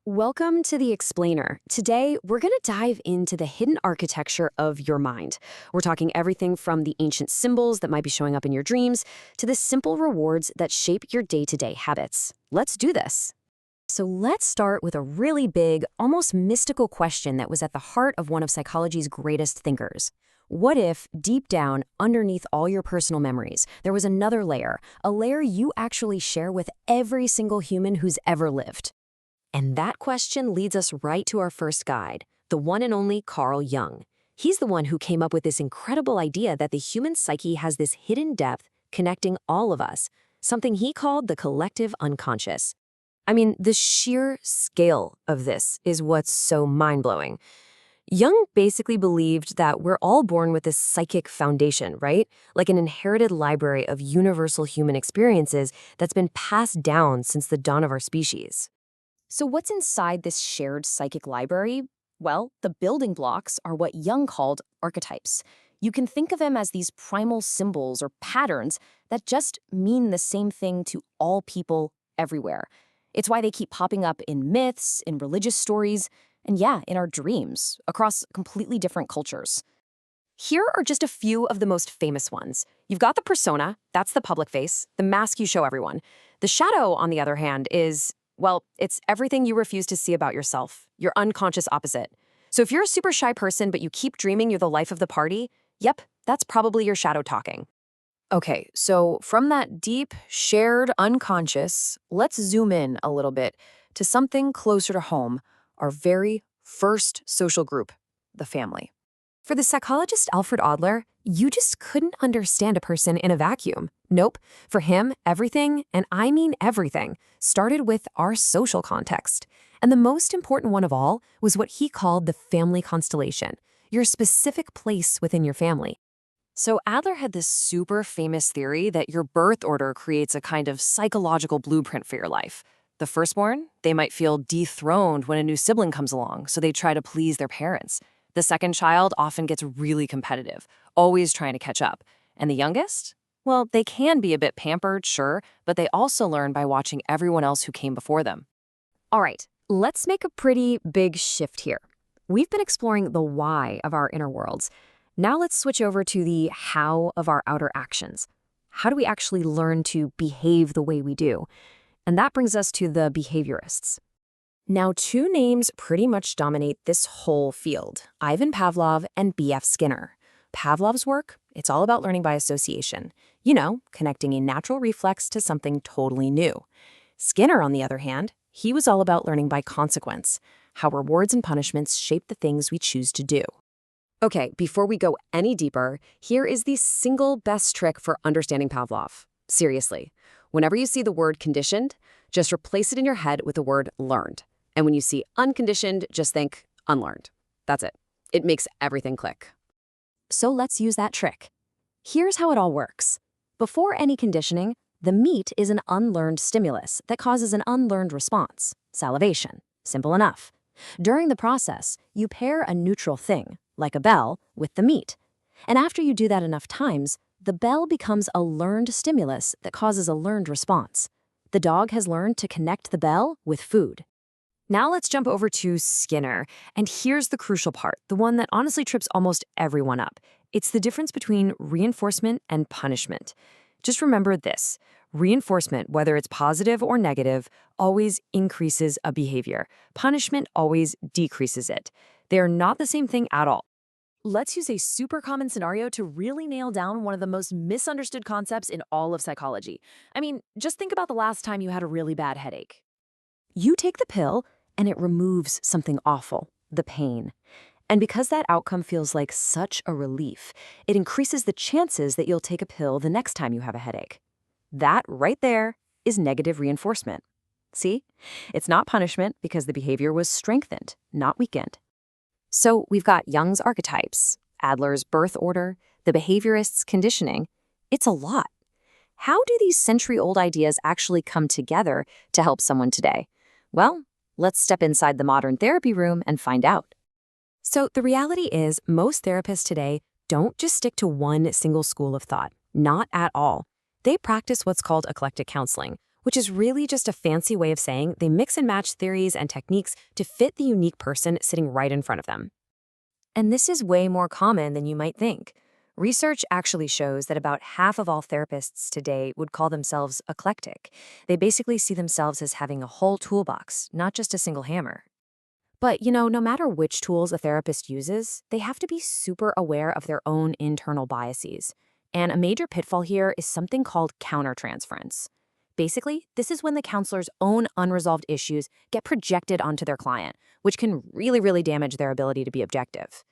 Welcome to The Explainer. Today, we're going to dive into the hidden architecture of your mind. We're talking everything from the ancient symbols that might be showing up in your dreams to the simple rewards that shape your day-to-day habits. Let's do this. So let's start with a really big, almost mystical question that was at the heart of one of psychology's greatest thinkers. What if, deep down, underneath all your personal memories, there was another layer, a layer you actually share with every single human who's ever lived? And that question leads us right to our first guide, the one and only Carl Jung. He's the one who came up with this incredible idea that the human psyche has this hidden depth connecting all of us, something he called the collective unconscious. I mean, the sheer scale of this is what's so mind-blowing. Jung basically believed that we're all born with this psychic foundation, right? Like an inherited library of universal human experiences that's been passed down since the dawn of our species. So what's inside this shared psychic library? Well, the building blocks are what Jung called archetypes. You can think of them as these primal symbols or patterns that just mean the same thing to all people everywhere. It's why they keep popping up in myths, in religious stories, and yeah, in our dreams, across completely different cultures. Here are just a few of the most famous ones. You've got the persona, that's the public face, the mask you show everyone. The shadow, on the other hand, is, well, it's everything you refuse to see about yourself, your unconscious opposite. So if you're a super shy person but you keep dreaming you're the life of the party, yep, that's probably your shadow talking. Okay, so from that deep, shared unconscious, let's zoom in a little bit to something closer to home, our very first social group, the family. For the psychologist Alfred Adler, you just couldn't understand a person in a vacuum. Nope. For him, everything, and I mean everything, started with our social context. And the most important one of all was what he called the family constellation, your specific place within your family. So Adler had this super famous theory that your birth order creates a kind of psychological blueprint for your life. The firstborn, they might feel dethroned when a new sibling comes along, so they try to please their parents. The second child often gets really competitive, always trying to catch up. And the youngest? Well, they can be a bit pampered, sure, but they also learn by watching everyone else who came before them. All right, let's make a pretty big shift here. We've been exploring the why of our inner worlds. Now let's switch over to the how of our outer actions. How do we actually learn to behave the way we do? And that brings us to the behaviorists. Now, two names pretty much dominate this whole field, Ivan Pavlov and B.F. Skinner. Pavlov's work, it's all about learning by association. You know, connecting a natural reflex to something totally new. Skinner, on the other hand, he was all about learning by consequence, how rewards and punishments shape the things we choose to do. Okay, before we go any deeper, here is the single best trick for understanding Pavlov. Seriously, whenever you see the word conditioned, just replace it in your head with the word learned. And when you see unconditioned, just think unlearned. That's it. It makes everything click. So let's use that trick. Here's how it all works. Before any conditioning, the meat is an unlearned stimulus that causes an unlearned response, salivation. Simple enough. During the process, you pair a neutral thing, like a bell, with the meat. And after you do that enough times, the bell becomes a learned stimulus that causes a learned response. The dog has learned to connect the bell with food. Now let's jump over to Skinner, and here's the crucial part, the one that honestly trips almost everyone up. It's the difference between reinforcement and punishment. Just remember this. Reinforcement, whether it's positive or negative, always increases a behavior. Punishment always decreases it. They are not the same thing at all. Let's use a super common scenario to really nail down one of the most misunderstood concepts in all of psychology. I mean, just think about the last time you had a really bad headache. You take the pill, and it removes something awful, the pain. And because that outcome feels like such a relief, it increases the chances that you'll take a pill the next time you have a headache. That right there is negative reinforcement. See? It's not punishment because the behavior was strengthened, not weakened. So we've got Jung's archetypes, Adler's birth order, the behaviorist's conditioning. It's a lot. How do these century-old ideas actually come together to help someone today? Well, let's step inside the modern therapy room and find out. So the reality is most therapists today don't just stick to one single school of thought. Not at all. They practice what's called eclectic counseling, which is really just a fancy way of saying they mix and match theories and techniques to fit the unique person sitting right in front of them. And this is way more common than you might think. Research actually shows that about half of all therapists today would call themselves eclectic. They basically see themselves as having a whole toolbox, not just a single hammer. But, no matter which tools a therapist uses, they have to be super aware of their own internal biases. And a major pitfall here is something called countertransference. Basically, this is when the counselor's own unresolved issues get projected onto their client, which can really damage their ability to be objective.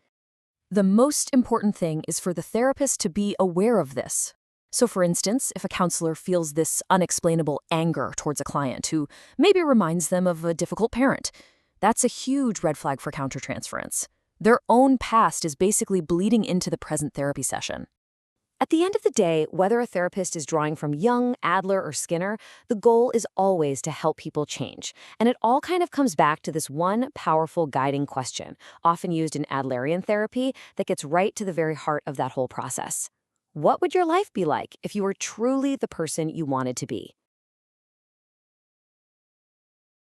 The most important thing is for the therapist to be aware of this. So for instance, if a counselor feels this unexplainable anger towards a client who maybe reminds them of a difficult parent, that's a huge red flag for countertransference. Their own past is basically bleeding into the present therapy session. At the end of the day, whether a therapist is drawing from Jung, Adler, or Skinner, the goal is always to help people change. And it all kind of comes back to this one powerful guiding question, often used in Adlerian therapy, that gets right to the very heart of that whole process. What would your life be like if you were truly the person you wanted to be?